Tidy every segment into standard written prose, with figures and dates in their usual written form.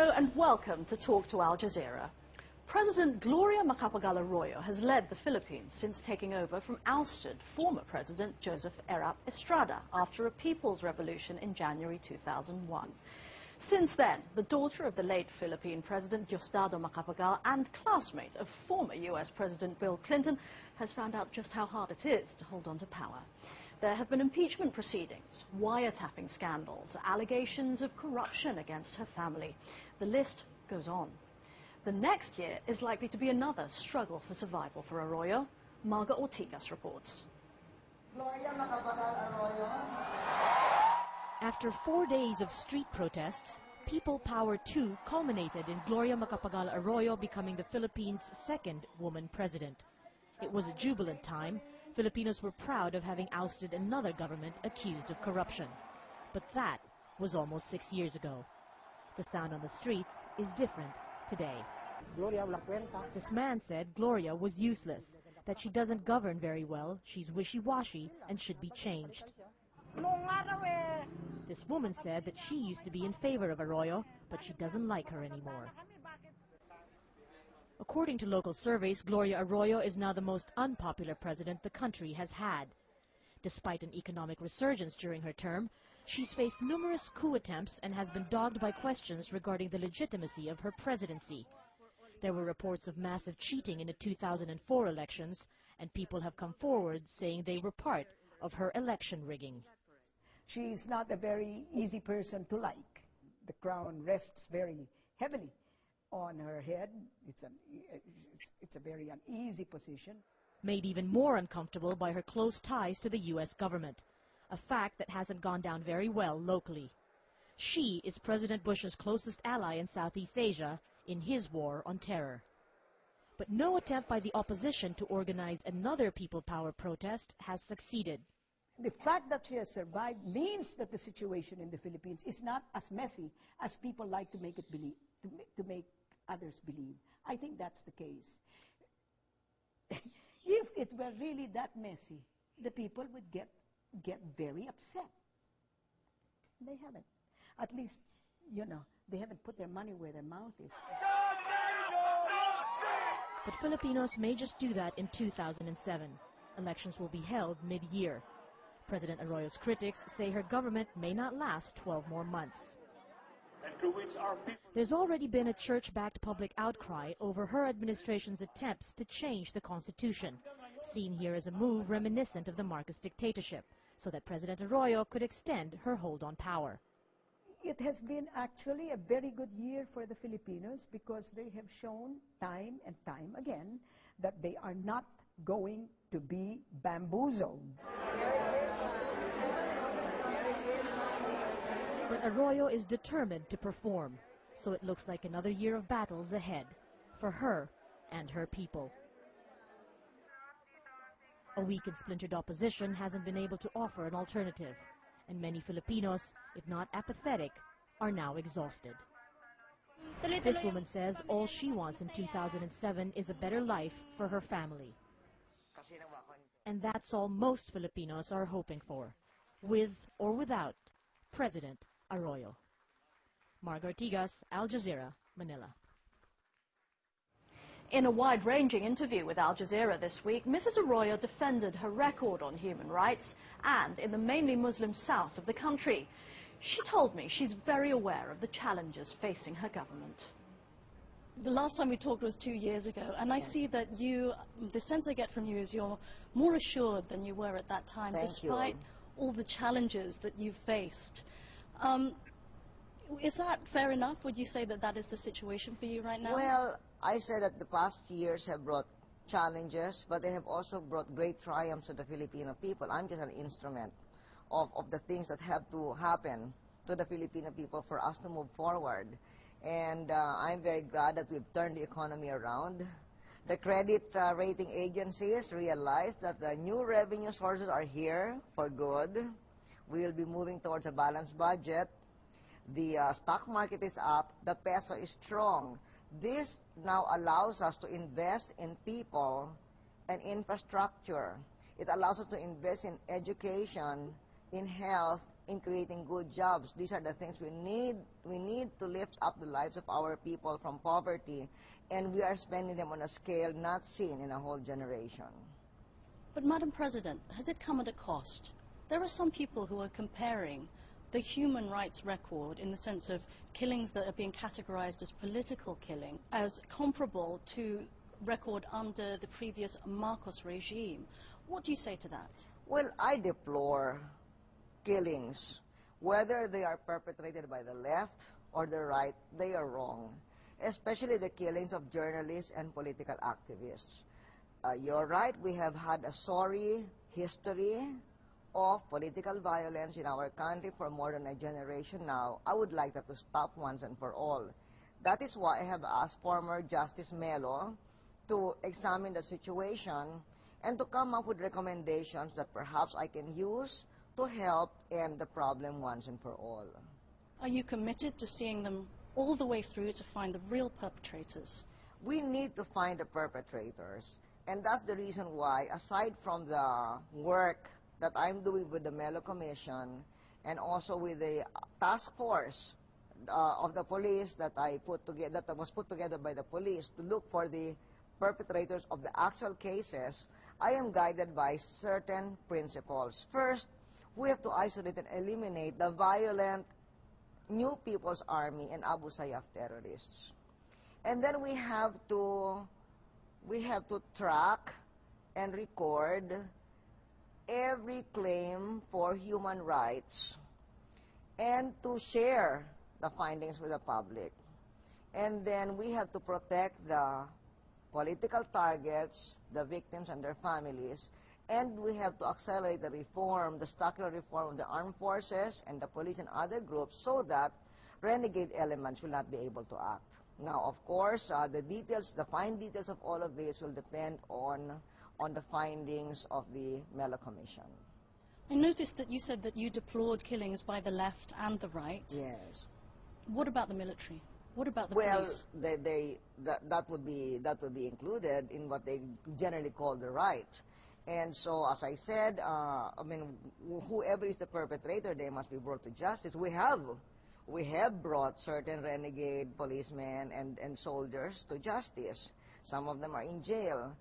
Hello and welcome to Talk to Al Jazeera. President Gloria Macapagal-Arroyo has led the Philippines since taking over from ousted former President Joseph Erap Estrada after a people's revolution in January 2001. Since then, the daughter of the late Philippine President Diosdado Macapagal and classmate of former U.S. President Bill Clinton has found out just how hard it is to hold on to power. There have been impeachment proceedings, wiretapping scandals, allegations of corruption against her family. The list goes on. The next year is likely to be another struggle for survival for Arroyo. Marga Ortigas reports. Gloria Macapagal-Arroyo. After 4 days of street protests, People Power 2 culminated in Gloria Macapagal-Arroyo becoming the Philippines' second woman president. It was a jubilant time. Filipinos were proud of having ousted another government accused of corruption. But that was almost 6 years ago. The sound on the streets is different today. This man said Gloria was useless, that she doesn't govern very well, she's wishy-washy, and should be changed. This woman said that she used to be in favor of Arroyo, but she doesn't like her anymore. According to local surveys, Gloria Arroyo is now the most unpopular president the country has had. Despite an economic resurgence during her term, she's faced numerous coup attempts and has been dogged by questions regarding the legitimacy of her presidency. There were reports of massive cheating in the 2004 elections, and people have come forward saying they were part of her election rigging. She's not a very easy person to like. The crown rests very heavily on her head. It's a very uneasy position. Made even more uncomfortable by her close ties to the U.S. government, a fact that hasn't gone down very well locally. She is President Bush's closest ally in Southeast Asia in his war on terror. But no attempt by the opposition to organize another people power protest has succeeded. The fact that she has survived means that the situation in the Philippines is not as messy as people like to make it believe, to make others believe. I think that's the case. If it were really that messy, the people would get very upset. They haven't. At least, you know, they haven't put their money where their mouth is. But Filipinos may just do that in 2007. Elections will be held mid-year. President Arroyo's critics say her government may not last 12 more months. There's already been a church-backed public outcry over her administration's attempts to change the Constitution, seen here as a move reminiscent of the Marcos dictatorship, so that President Arroyo could extend her hold on power. It has been actually a very good year for the Filipinos because they have shown time and time again that they are not going to be bamboozled. But Arroyo is determined to perform, so it looks like another year of battles ahead for her and her people. A weak and splintered opposition hasn't been able to offer an alternative, and many Filipinos, if not apathetic, are now exhausted. This woman says all she wants in 2007 is a better life for her family. And that's all most Filipinos are hoping for, with or without President Arroyo. Marga Ortigas, Al Jazeera, Manila. In a wide-ranging interview with Al Jazeera this week, Mrs. Arroyo defended her record on human rights and in the mainly Muslim south of the country. She told me she's very aware of the challenges facing her government. The last time we talked was 2 years ago, and I see that you, the sense I get from you is you're more assured than you were at that time, despite all the challenges that you've faced. Is that fair enough? Would you say that that is the situation for you right now? Well, I said that the past years have brought challenges, but they have also brought great triumphs to the Filipino people. I'm just an instrument of the things that have to happen to the Filipino people for us to move forward. And I'm very glad that we've turned the economy around. The credit rating agencies realize that the new revenue sources are here for good. We will be moving towards a balanced budget. The stock market is up. The peso is strong. This now allows us to invest in people and infrastructure. It allows us to invest in education, in health, in creating good jobs. These are the things we need. We need to lift up the lives of our people from poverty, and we are spending them on a scale not seen in a whole generation. But, Madam President, has it come at a cost? There are some people who are comparing the human rights record in the sense of killings that are being categorized as political killing as comparable to record under the previous Marcos regime. What do you say to that? Well, I deplore killings. Whether they are perpetrated by the left or the right, they are wrong, especially the killings of journalists and political activists. You're right, we have had a sorry history of political violence in our country for more than a generation now. I would like that to stop once and for all. That is why I have asked former Justice Melo to examine the situation and to come up with recommendations that perhaps I can use to help end the problem once and for all. Are you committed to seeing them all the way through to find the real perpetrators? We need to find the perpetrators, and that's the reason why, aside from the work that I'm doing with the Melo Commission and also with the task force of the police that was put together by the police to look for the perpetrators of the actual cases, I am guided by certain principles. First, we have to isolate and eliminate the violent New People's Army and Abu Sayyaf terrorists. And then we have to track and record every claim for human rights and to share the findings with the public. And then we have to protect the political targets, the victims and their families, and we have to accelerate the reform, the structural reform of the armed forces and the police and other groups so that renegade elements will not be able to act. Now, of course, the fine details of all of this will depend on the findings of the Melo Commission. I noticed that you said that you deplored killings by the left and the right. Yes. What about the military? What about the police? Well, that would be included in what they generally call the right. And so, as I said, I mean, whoever is the perpetrator, they must be brought to justice. We have brought certain renegade policemen and soldiers to justice. Some of them are in jail.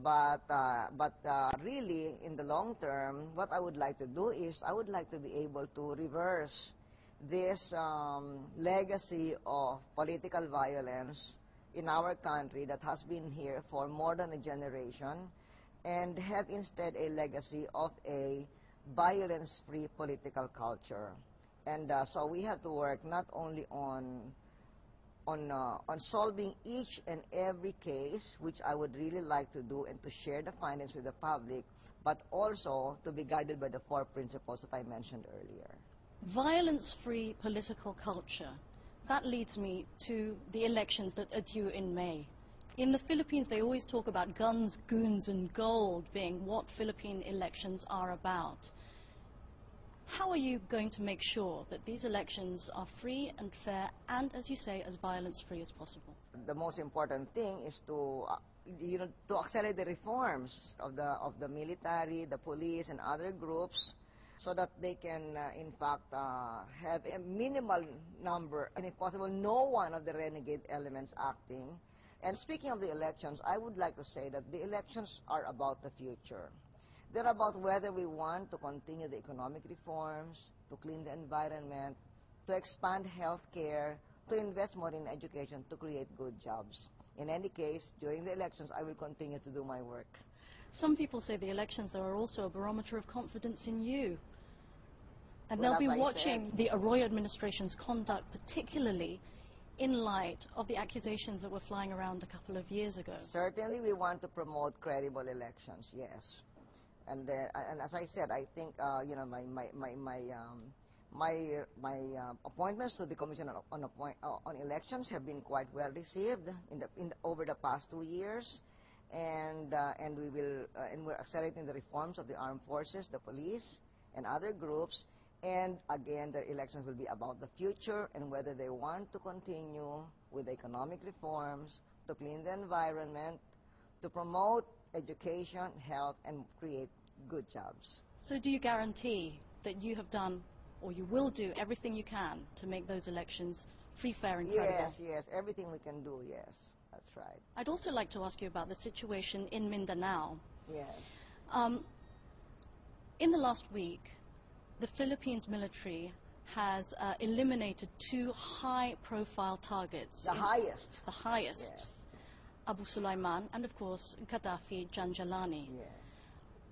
But really, in the long term, what I would like to do is I would like to be able to reverse this legacy of political violence in our country that has been here for more than a generation and have instead a legacy of a violence-free political culture. And so we have to work not only on solving each and every case, which I would really like to do, and to share the findings with the public, but also to be guided by the 4 principles that I mentioned earlier. Violence-free political culture. That leads me to the elections that are due in May. In the Philippines, they always talk about guns, goons, and gold being what Philippine elections are about. How are you going to make sure that these elections are free and fair and, as you say, as violence-free as possible? The most important thing is to accelerate the reforms of the military, the police, and other groups, so that they can, in fact, have a minimal number, and if possible, no one of the renegade elements acting. And speaking of the elections, I would like to say that the elections are about the future. They're about whether we want to continue the economic reforms, to clean the environment, to expand health care, to invest more in education, to create good jobs. In any case, during the elections, I will continue to do my work. Some people say the elections, though, are also a barometer of confidence in you. And Well, they'll be watching the Arroyo administration's conduct, particularly in light of the accusations that were flying around a couple of years ago. Certainly, we want to promote credible elections, yes. And as I said, I think my appointments to the Commission on Elections have been quite well received over the past 2 years, and we're accelerating the reforms of the armed forces, the police, and other groups. And again, the elections will be about the future and whether they want to continue with economic reforms, to clean the environment, to promote education, health, and create good jobs. So do you guarantee that you have done or you will do everything you can to make those elections free, fair, and credible. Yes, yes, everything we can do, yes, that's right. I'd also like to ask you about the situation in Mindanao. Yes. In the last week, the Philippines military has eliminated 2 high-profile targets. The highest. The highest. Yes. Abu Sulaiman and, of course, Gaddafi Janjalani. Yes.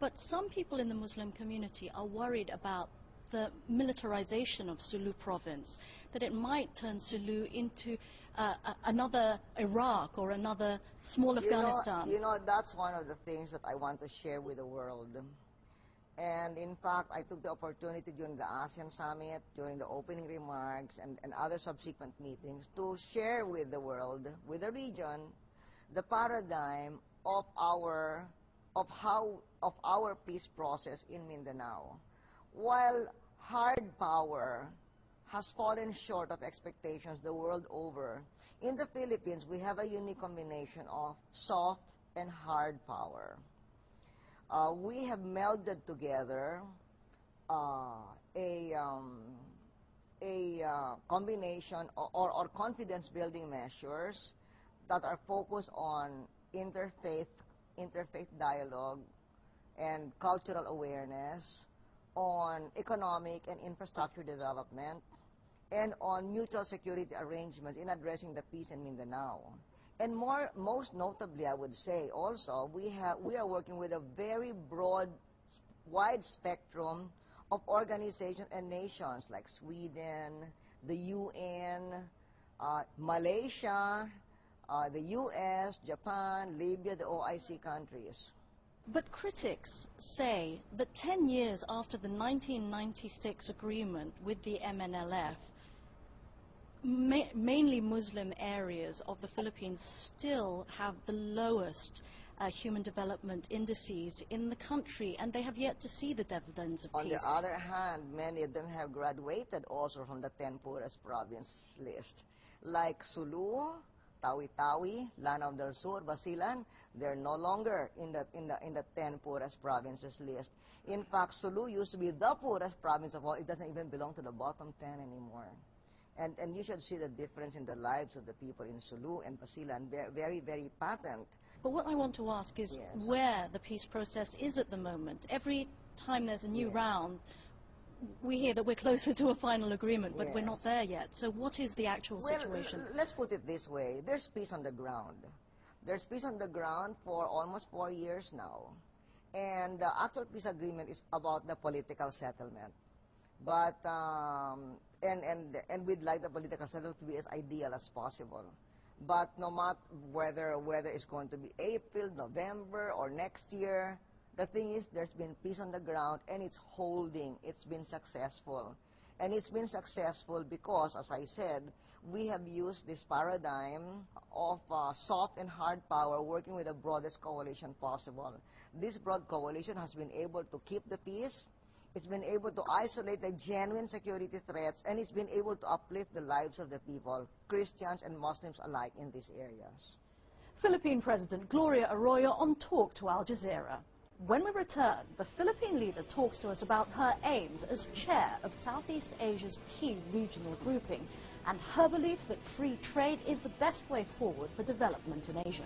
But some people in the Muslim community are worried about the militarization of Sulu province, that it might turn Sulu into another Iraq or another small Afghanistan. You know, that's one of the things that I want to share with the world. And in fact, I took the opportunity during the ASEAN Summit, during the opening remarks, and other subsequent meetings to share with the world, with the region, the paradigm of our peace process in Mindanao. While hard power has fallen short of expectations the world over, in the Philippines we have a unique combination of soft and hard power. We have melded together a combination or confidence-building measures that are focused on interfaith dialogue and cultural awareness, on economic and infrastructure development, and on mutual security arrangements in addressing the peace in Mindanao. And most notably, I would say also, we are working with a very wide spectrum of organizations and nations like Sweden, the UN, Malaysia, the US, Japan, Libya, the OIC countries. But critics say that 10 years after the 1996 agreement with the MNLF, mainly Muslim areas of the Philippines still have the lowest human development indices in the country, and they have yet to see the dividends of peace. On the other hand, many of them have graduated also from the 10 poorest province list, like Sulu, Tawi-Tawi, Lanao del Sur, Basilan. They're no longer in the 10 poorest provinces list. In fact, Sulu used to be the poorest province of all. It doesn't even belong to the bottom 10 anymore. And you should see the difference in the lives of the people in Sulu and Basilan, very, very patent. But what I want to ask is where the peace process is at the moment. Every time there's a new round, we hear that we're closer to a final agreement, but we're not there yet. So what is the actual situation? Let's put it this way. There's peace on the ground. There's peace on the ground for almost 4 years now. And the actual peace agreement is about the political settlement. But, and we'd like the political settlement to be as ideal as possible. But no matter whether it's going to be April, November, or next year, the thing is there's been peace on the ground, and it's holding. It's been successful. And it's been successful because, as I said, we have used this paradigm of soft and hard power working with the broadest coalition possible. This broad coalition has been able to keep the peace. It's been able to isolate the genuine security threats, and it's been able to uplift the lives of the people, Christians and Muslims alike in these areas. Philippine President Gloria Arroyo on talk to Al Jazeera. When we return, the Philippine leader talks to us about her aims as chair of Southeast Asia's key regional grouping and her belief that free trade is the best way forward for development in Asia.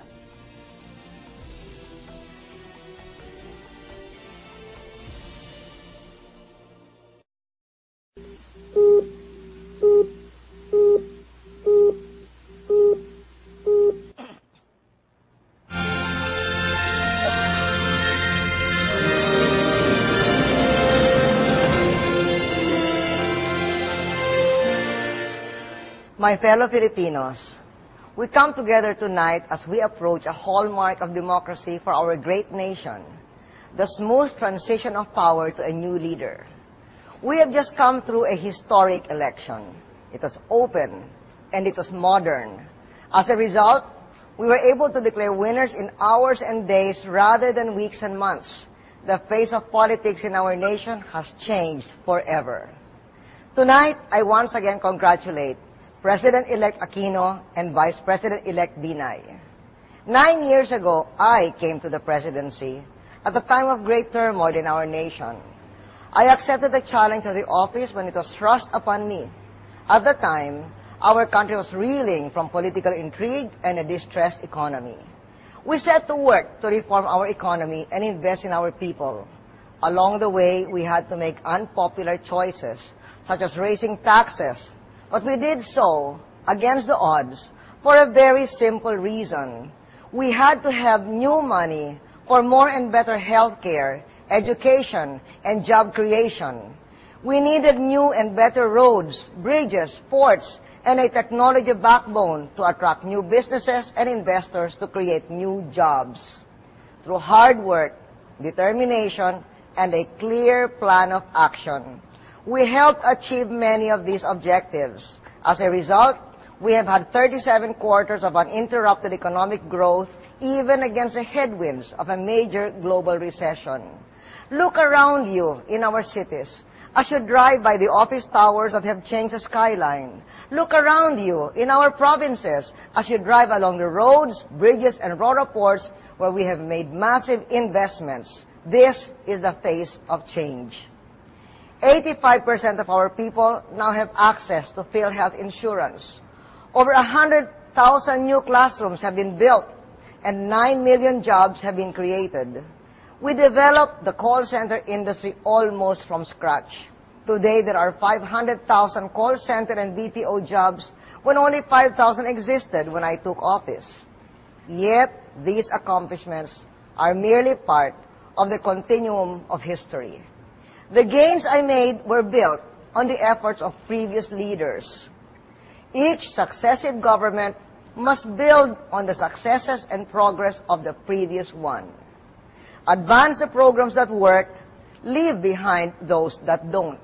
My fellow Filipinos, we come together tonight as we approach a hallmark of democracy for our great nation, the smooth transition of power to a new leader. We have just come through a historic election. It was open and it was modern. As a result, we were able to declare winners in hours and days rather than weeks and months. The face of politics in our nation has changed forever. Tonight, I once again congratulate President-elect Aquino and Vice President-elect Binay. 9 years ago, I came to the presidency at a time of great turmoil in our nation. I accepted the challenge of the office when it was thrust upon me. At the time, our country was reeling from political intrigue and a distressed economy. We set to work to reform our economy and invest in our people. Along the way, we had to make unpopular choices, such as raising taxes, but we did so against the odds for a very simple reason. We had to have new money for more and better health care, education, and job creation. We needed new and better roads, bridges, ports, and a technology backbone to attract new businesses and investors to create new jobs. Through hard work, determination, and a clear plan of action, we helped achieve many of these objectives. As a result, we have had 37 quarters of uninterrupted economic growth, even against the headwinds of a major global recession. Look around you in our cities as you drive by the office towers that have changed the skyline. Look around you in our provinces as you drive along the roads, bridges, and rural ports where we have made massive investments. This is the face of change. 85% of our people now have access to PhilHealth insurance. Over 100,000 new classrooms have been built, and 9 million jobs have been created. We developed the call center industry almost from scratch. Today, there are 500,000 call center and BPO jobs when only 5,000 existed when I took office. Yet, these accomplishments are merely part of the continuum of history. The gains I made were built on the efforts of previous leaders. Each successive government must build on the successes and progress of the previous one. Advance the programs that work, leave behind those that don't.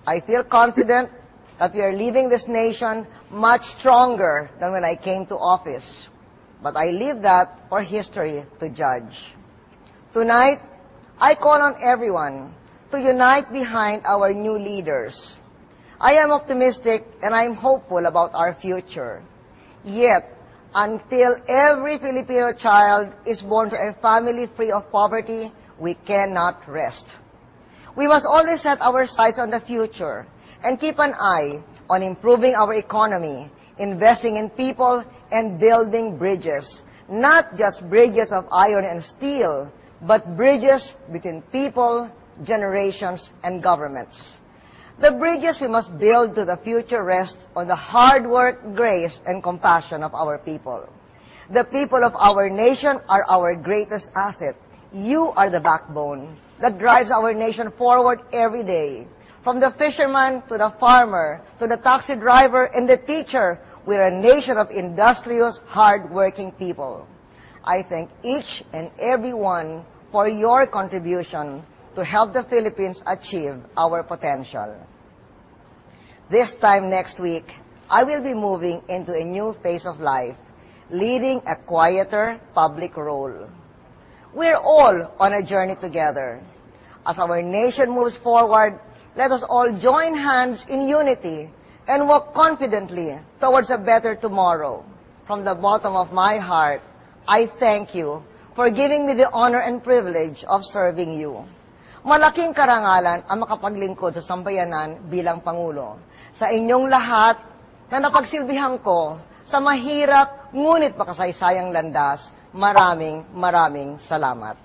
I feel confident that we are leaving this nation much stronger than when I came to office. But I leave that for history to judge. Tonight, I call on everyone to unite behind our new leaders. I am optimistic and I am hopeful about our future. Yet, until every Filipino child is born to a family free of poverty, we cannot rest. We must always set our sights on the future and keep an eye on improving our economy, investing in people, and building bridges. Not just bridges of iron and steel, but bridges between people, generations, and governments. The bridges we must build to the future rest on the hard work, grace, and compassion of our people. The people of our nation are our greatest asset. You are the backbone that drives our nation forward every day. From the fisherman to the farmer, to the taxi driver and the teacher, we are a nation of industrious, hard-working people. I thank each and every one for your contribution to help the Philippines achieve our potential. This time next week, I will be moving into a new phase of life, leading a quieter public role. We're all on a journey together. As our nation moves forward, let us all join hands in unity and walk confidently towards a better tomorrow. From the bottom of my heart, I thank you for giving me the honor and privilege of serving you. Malaking karangalan ang makapaglingkod sa sambayanan bilang Pangulo. Sa inyong lahat na napagsilbihan ko sa mahirap ngunit makasaysayang landas, maraming salamat.